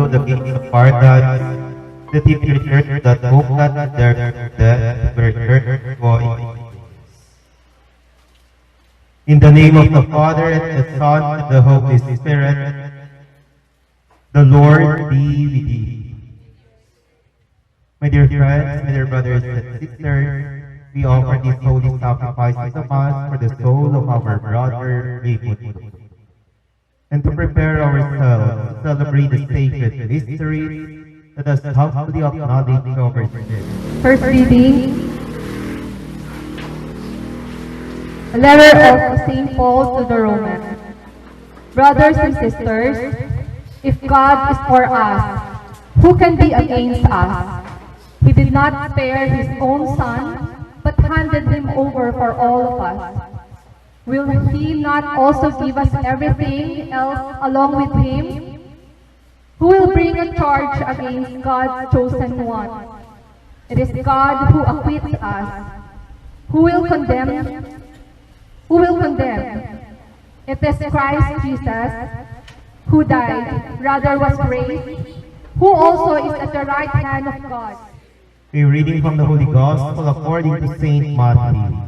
The gates of paradise, that he prepared that hope that their death were heard going. In the name of the Father, and the Son, and the Holy Spirit, the Lord be with you. My dear friends, my dear brothers and sisters, we offer these holy sacrifices of Mass for the soul of our brother Raymond, and to prepare ourselves to celebrate the sacred mysteries, let us humbly acknowledge our sins. First reading, a letter of St. Paul to the Romans. Brothers and sisters, if God is for us, who can be against us? He did not spare his own Son, but handed him over for all of us. Will he not also give us everything else along with him? Who will bring a charge against God's chosen one? It is God who acquits us. Who will condemn? Who will condemn? It is Christ Jesus, who died, rather was raised, who also is at the right hand of God. A reading from the Holy Gospel according to Saint Matthew.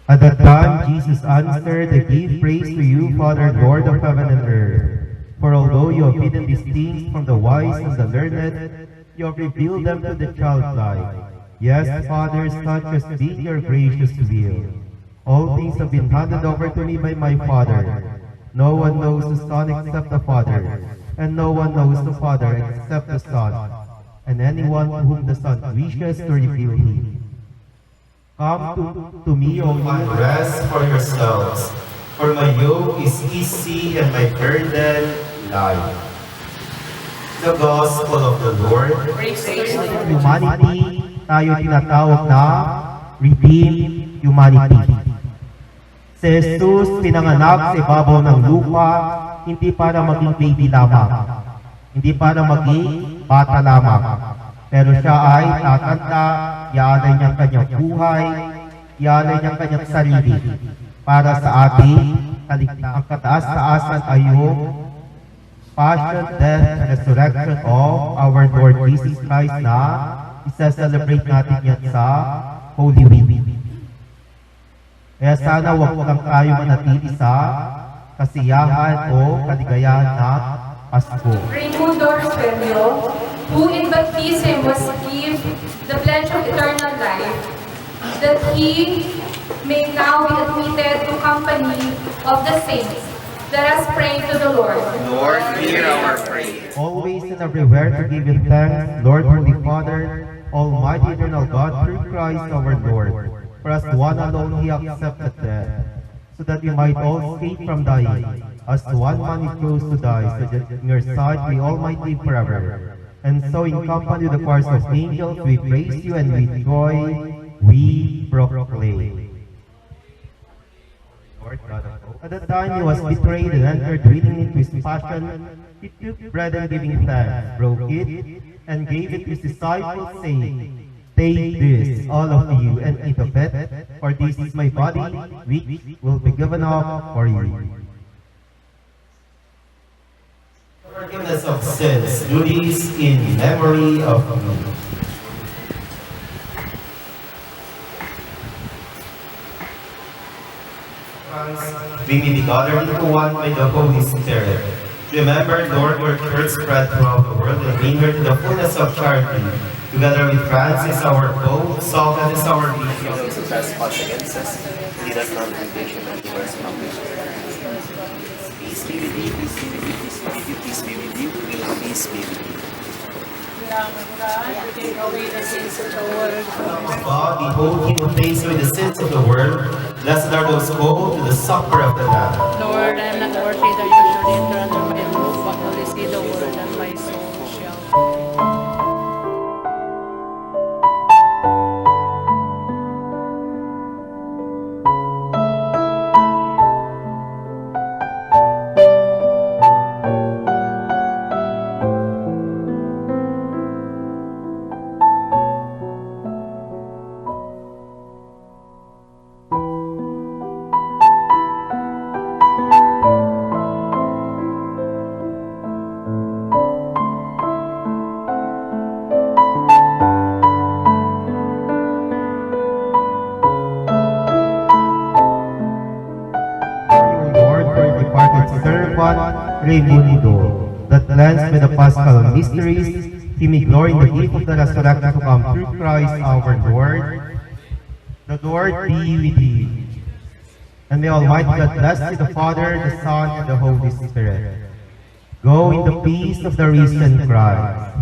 At that time, Jesus answered, I give praise to you, Father, Lord of heaven and earth. For although you have hidden these things from the wise and the learned, you have revealed them to the childlike. Yes, Father, such has been your gracious will. All things have been handed over to me by my Father. No one knows the Son except the Father, and no one knows the Father except the Son, and anyone to whom the Son wishes to reveal him. Come to me, O my rest for yourselves, for my yoke is easy and my burden light. The Gospel of the Lord. Humanity, tayo tinatawag na redeemed humanity. Si Jesus pinanganak sa ibabaw ng lupa, hindi para maging baby lamang, hindi para maging bata lamang. Pero siya ay tatanda, ialay niyang kanyang buhay, ialay niyang kanyang sarili para sa ating ang kataas-taasan ay yung passion, death, and resurrection of our Lord Jesus Christ na isa-celebrate natin yan sa Holy Week. Kaya sana huwag lang tayo manatili sa kasiyahan o kaligayahan na Pasko. Raimundo Rogelio, who in baptism was given the pledge of eternal life, that he may now be admitted to company of the saints. Let us pray to the Lord. Lord, hear our prayer. Always and everywhere to give you thanks, Lord, Holy Father, Almighty Eternal God, through Christ our Lord. For as one alone he accepted death, so that we might all escape from dying. As one man he chose to die, so that in your sight we all might live forever. And so in company with the choirs of angels, we praise you and with joy we proclaim. Lord God of hope. At the time he was betrayed and entered willingly into his passion, he took bread and giving thanks, broke it, and gave it to his disciples, saying, Take this, all of you, and eat of it, for this is my body, which will be given up for you. Forgiveness of sins, do this in memory of me. We may be gathered into one by the Holy Spirit. Remember, Lord, your word spread throughout the world and bring her to the fullness of charity. Together with Francis, our Pope, Salt and our Bishop. Those who trespass against us, lead us not into temptation, but deliver us from evil. Peace be with you, peace be with you, peace be with you, peace be with you, peace be with you. You take away the sins of the world. God, behold him who takes away the sins of the world. Blessed are those called to the supper of the Lamb. Lord, I am not worthy that you should enter under my roof, but only say the word and my soul shall. O Lord, for your departed servant, Raimundo, that cleansed by the Paschal mysteries, he may glory in the gift of the resurrection to come through Christ our Lord. The Lord be with you. And may Almighty God bless you, the Father, the Son, and the Holy Spirit. Go in the peace of the risen Christ.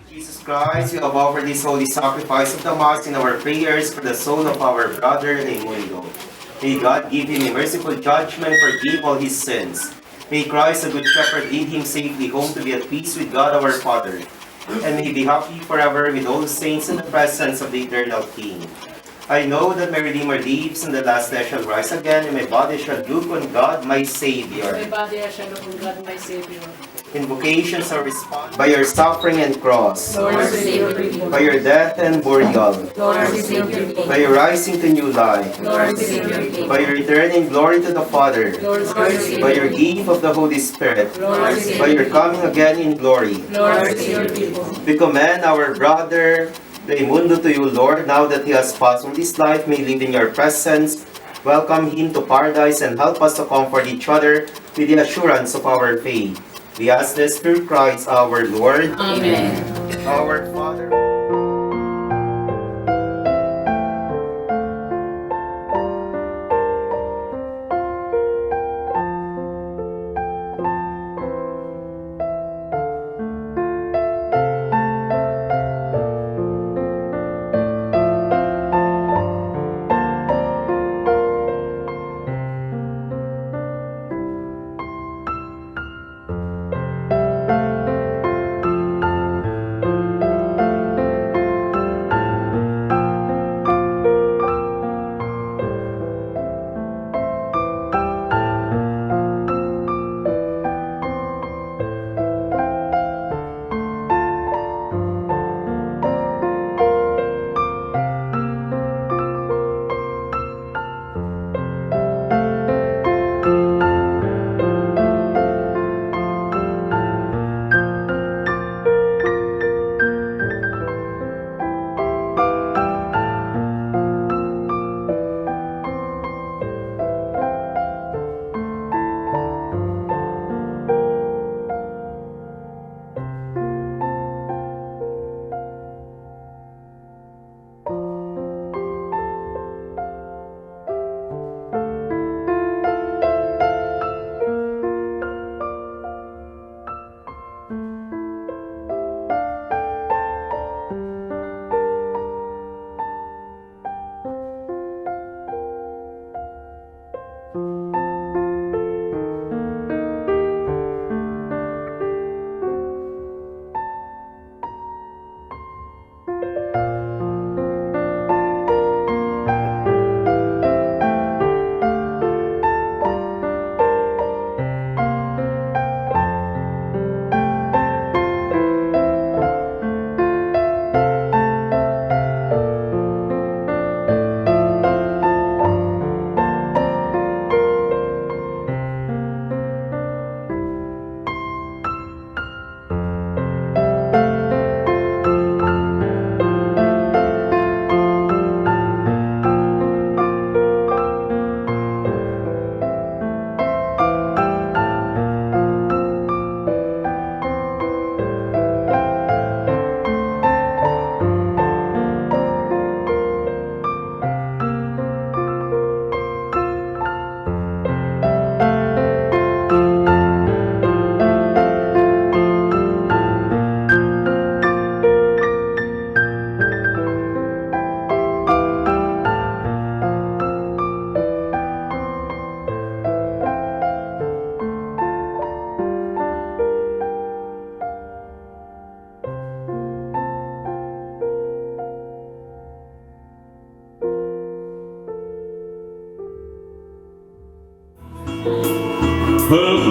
Jesus Christ, you have offered this holy sacrifice of the Mass in our prayers for the soul of our brother Raimundo. May God give him a merciful judgment, forgive all his sins. May Christ, the Good Shepherd, lead him safely home to be at peace with God our Father. And may he be happy forever with all the saints in the presence of the eternal King. I know that my Redeemer lives, and the last day shall rise again, and my body shall look on God, my Savior. My body I shall look on God, my Savior. Invocations are responded by your suffering and cross, Lord, save your people. by your death and burial, Lord, save your people. by your rising to new life, Lord, save your people. by your return in glory to the Father, Lord, save by your your gift of the Holy Spirit, Lord, save by your coming again in glory. Lord, save your people. We commend our brother Raimundo to you, Lord, now that he has passed from this life, may live in your presence. Welcome him to paradise and help us to comfort each other with the assurance of our faith. We ask this through Christ our Lord. Amen. Our Father.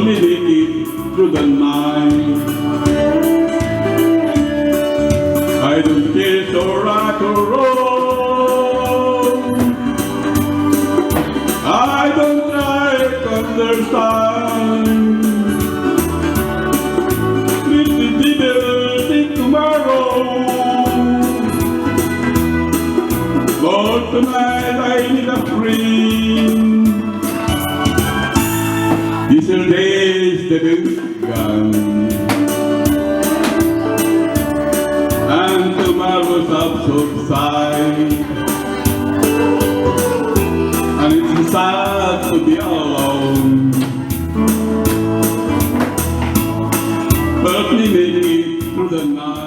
me make it through the night. I don't care to rock or roll. I don't try to understand. Little people think tomorrow, but tonight I need a friend. These are days that are gone, and tomorrow's up subside, and it's sad to be alone. But we make it through the night.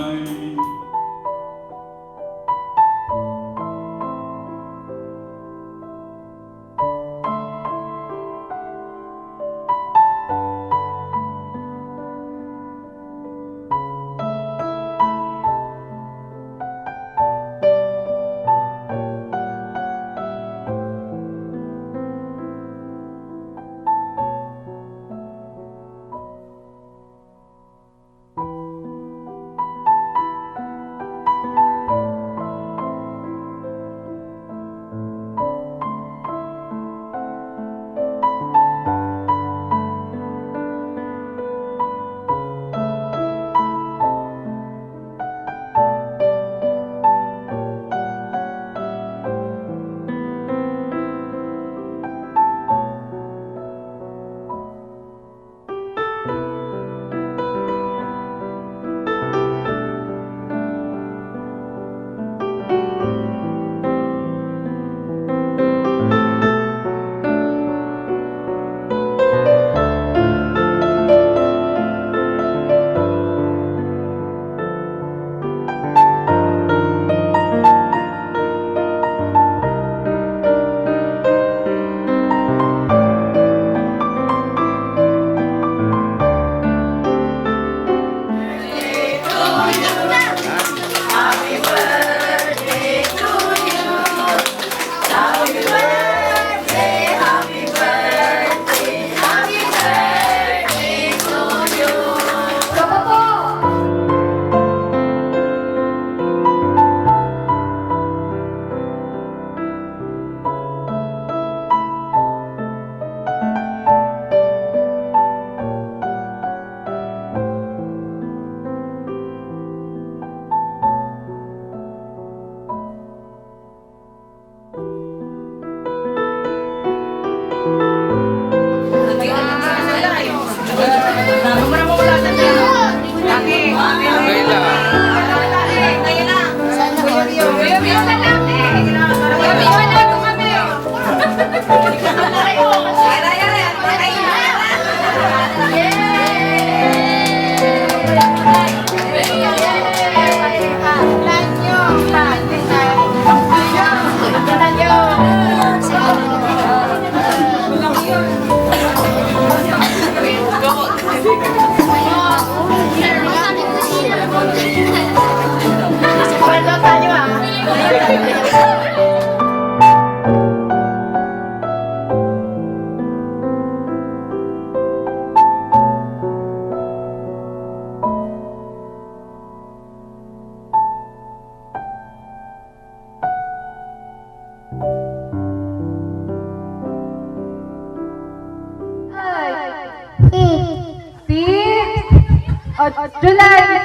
July,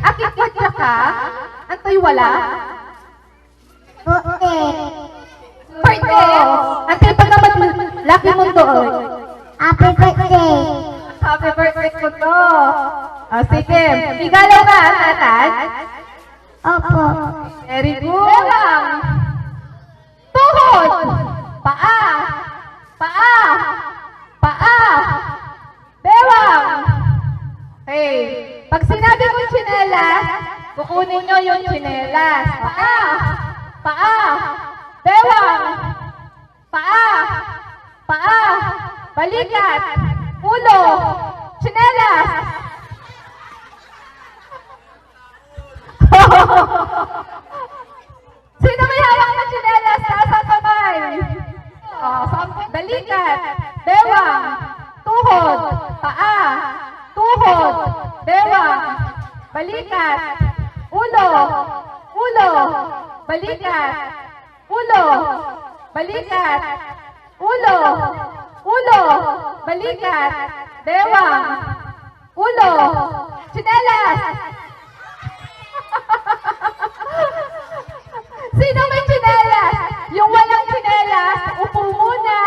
akit kutya ka? Antoy wala? Birthday! Antoy pa naman laki mo doon. Happy birthday! Happy birthday ko to. Sige, igalaw ka, tatan? Opo. Very good. Tuhod! Paa! Paa! Paa! Bewang! Hey, pag sinabi kong tsinelas, kukunin nyo yung tsinelas. Paa! Paa! Bewang! Paa! Paa! Balikat! Ulo! Tsinelas! Sino may hawak na tsinelas? Nasa kamay! Balikat! Bewang! Tuhod! Paa! balikat, ulo, ulo, balikat, ulo, balikat, ulo, ulo, balikat, bewang, ulo, tsinelas. Sino may tsinelas? Yung walang tsinelas, upo muna.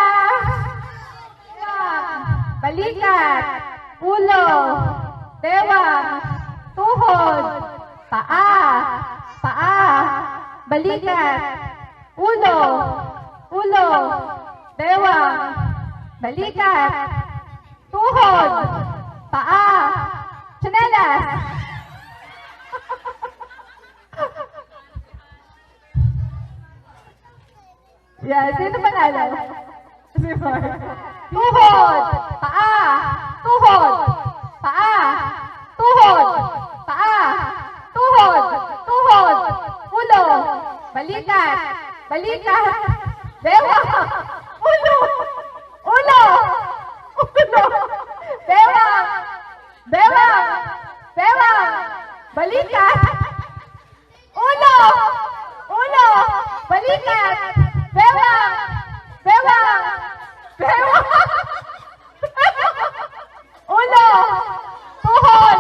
Balikat, ulo, bewang, tuhod, paa, paa, balikat, ulo, ulo, bewang, balikat, tuhod, paa, tsinelas. Yan, sino panalo? Si Mark. Tuhod, paa, tuhod, paa, tuhod, paa, tuhod, tuhod, ulo, balikat, balikat, bewang, ulo, ulo, ulo, bewang, bewang, bewang, balikat, ulo, ulo, balikat, bewang, bewang, bewang, ulo, tuhod,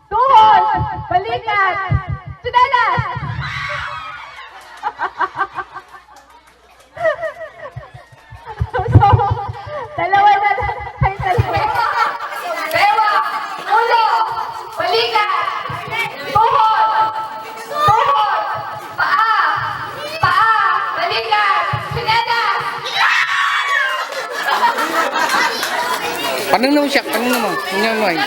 tuhod, balikat, tsinelas. So, dalawa na lang. Ay, dalawa. Bewang, ulo, balikat, tuhod, tuhod, paa, paa, balikat, tsinelas. Paano mo siya? Paano mo? Tingnan mo ay.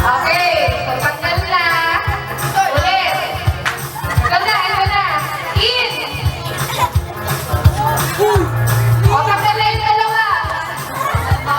Okay, so tanggal na. Ulit. Tanggal na, ito na. In. O, tanggal na yung dalawa. O,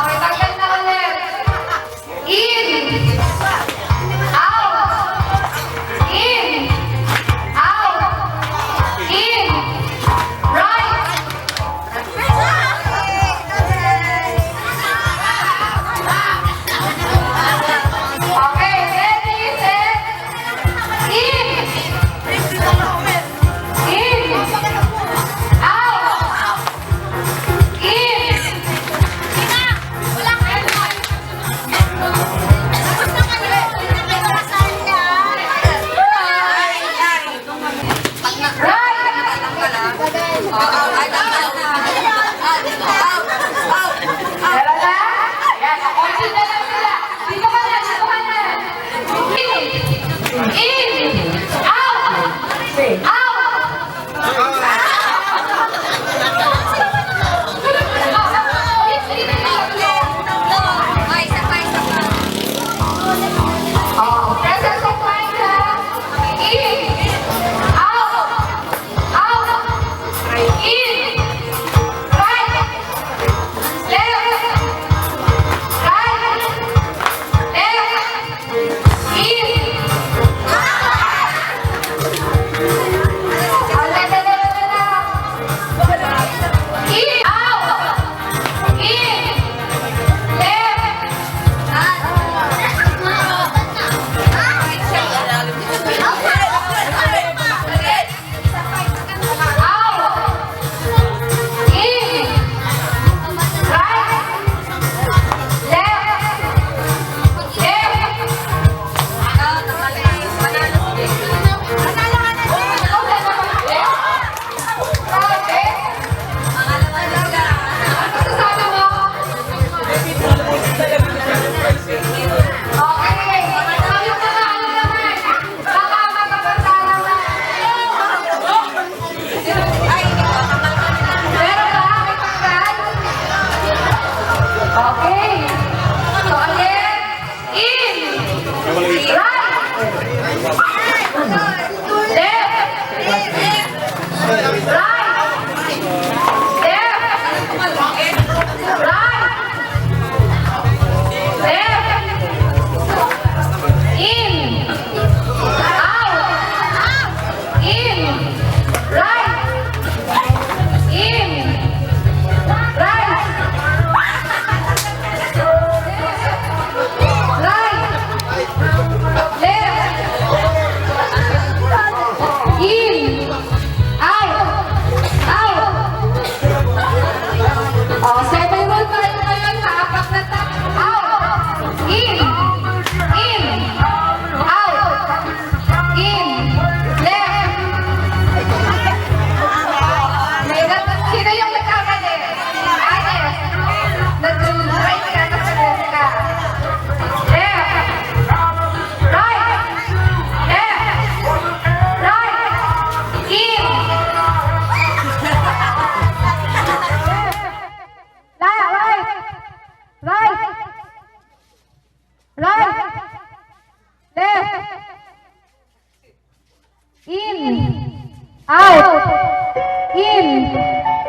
Out. In.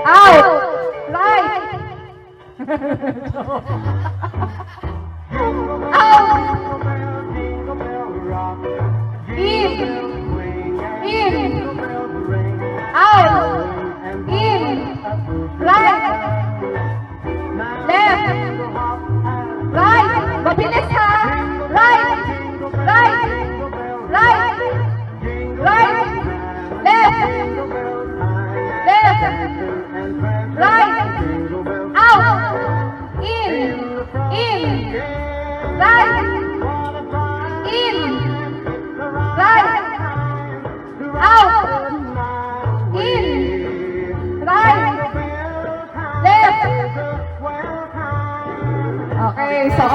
Out. Right. Out. In. Out. In. Right. Left. Right. Mabilis ha. Right. Right. Right. Right. Left. Left. Right. Out. In. Right. In. Right. Out. In. Right. Left. Okay, so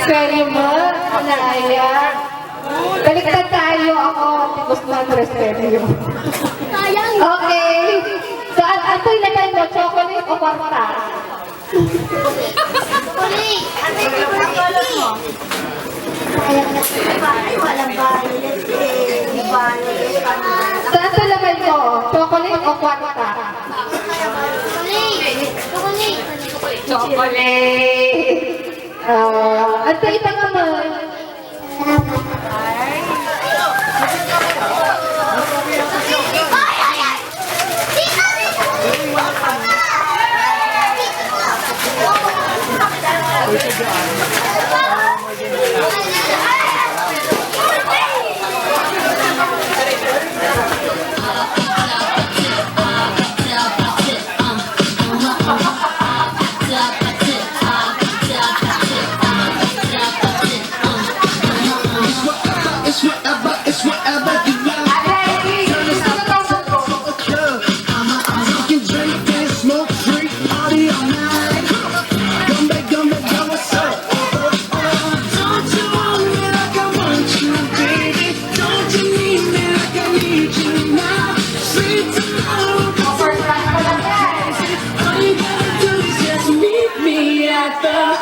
Swerte mo. Naya. Baliktad tayo ako, Tigos na Respeto. Okay. So, ang tulad mo, chocolate o kwarta? Uli! Ano yung pagkakalot mo? Ay, walang violet eh. May violet. So, ang tulad mo, chocolate o kwarta? Uli! Chocolate. Ang tulad naman. It's whatever you like. You can drink and smoke, drink, party all night. Come back, yo, what's up? Don't you want me like I want you, baby? Don't you need me like I need you now? Free tomorrow, 'cause I'm crazy. All you gotta do is just meet me at the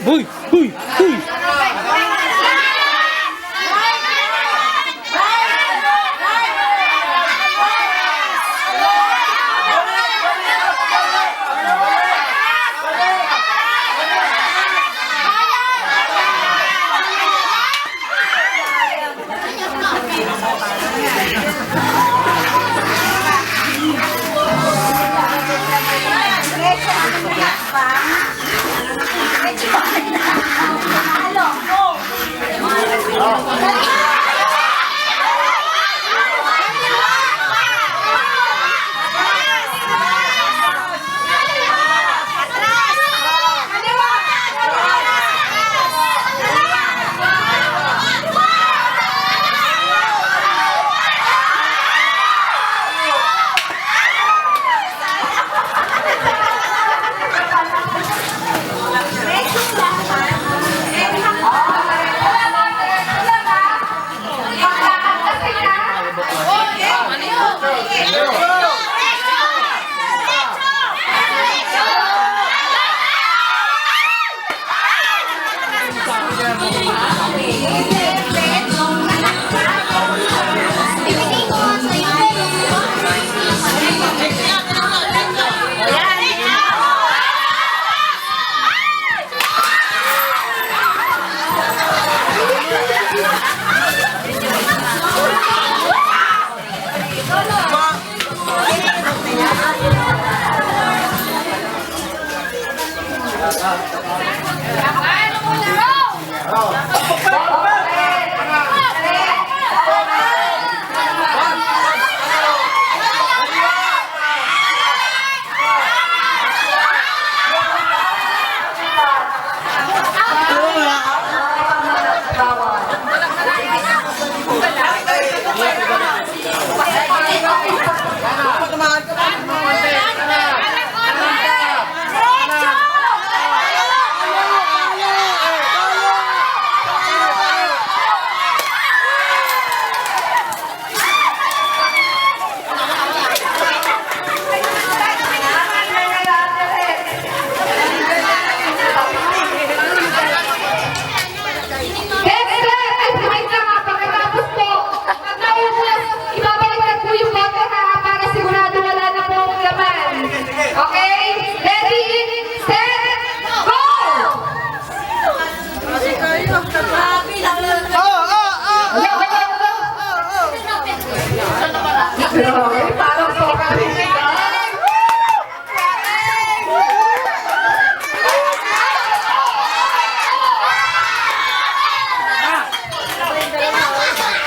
Huy! Huy! Huy!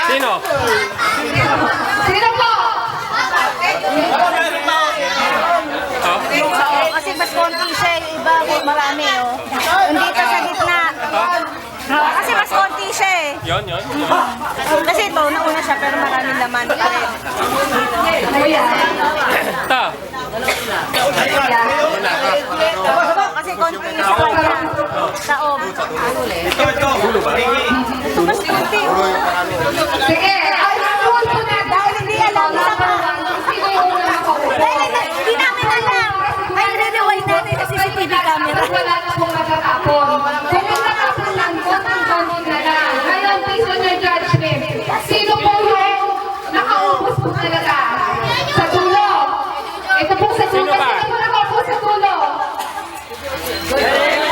Sino? Sino po? Kasi mas konti siya, yung iba marami, oh. Nandito sa gitna. Kasi mas konti siya, eh. Yon. Kasi ito, nauna siya, pero maraming laman. Ta. Kasi konti sa kanya. Sa ob. Ito mas konti. Sige, ay, nakuha po na. Dahil hindi alam sa Sino yung una makuha? Dahil hindi namin alam. Ay, rewind natin sa CCTV camera. Wala na pong matatapon. Kung yung natapon lang, konting-konti na lang. Ngayon, based on your judgment, sino po yung nakaubos po talaga? Sa dulo. Ito po sa dulo. Sino po nakaupo sa dulo?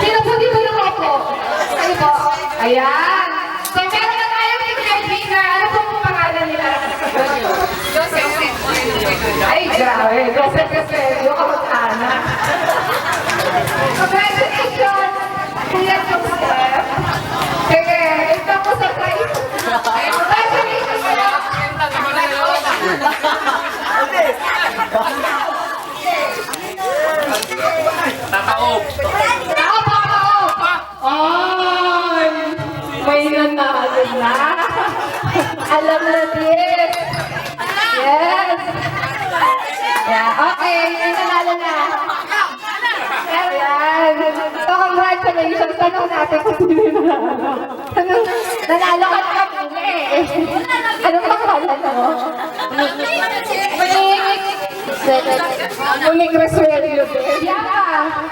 Sino po dito nakaupo? Ano po? Ayan. So, meron na tayong declared winner. Ano po ang pangalan nila? Joseph. Ay, grabe. Joseph kasi yung kamag-anak. Congratulations, Kuya Joseph. Sige, ito po sa prize. Congratulations po. Tataob. Ay, may nanalo na. Alam na din. Yes. Yeah, okay, may nanalo na. Ayan. So, congratulations. Tanong natin kung sino yung nanalo. Nanalo ka na kami eh. Anong pangalan mo? Unig Resuelio. Bianca,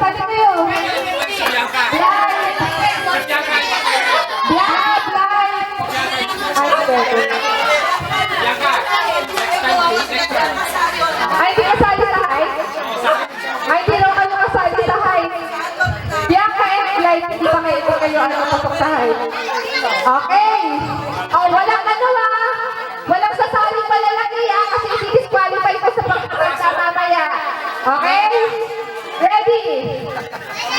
paano kayo? Bianca. outside. Okay. Oh, walang ano walang sasaling malalaki kasi i-disqualify ko sa pagkakanta mamaya. Okay? Ready?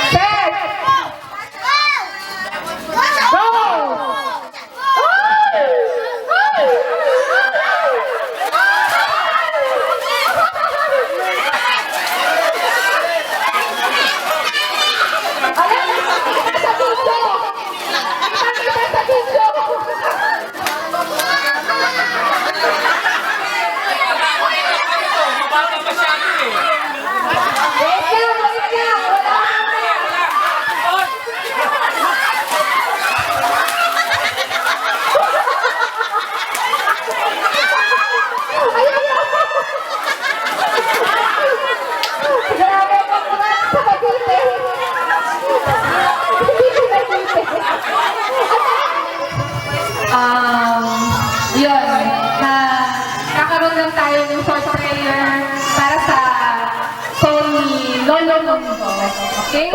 Set! Go! Alam mo, ipakita sa video! Ipakita sa video! Wait lang! Grabe, congrats sa Cavite! Hindi ko Cavite. Yun, kakaroon lang tayo ng short prayer para sa soul ni Lolo Mundo. Okay?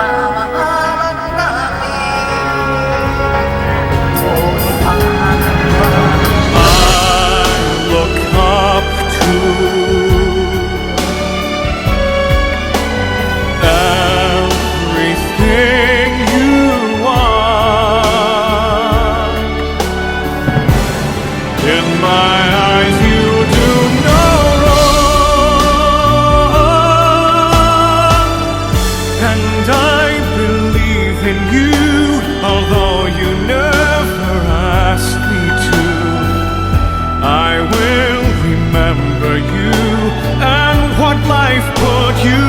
pagmamahalan I look up to everything you are. In my eyes you do no wrong, and I believe in you, although you never asked me to. I will remember you and what life put you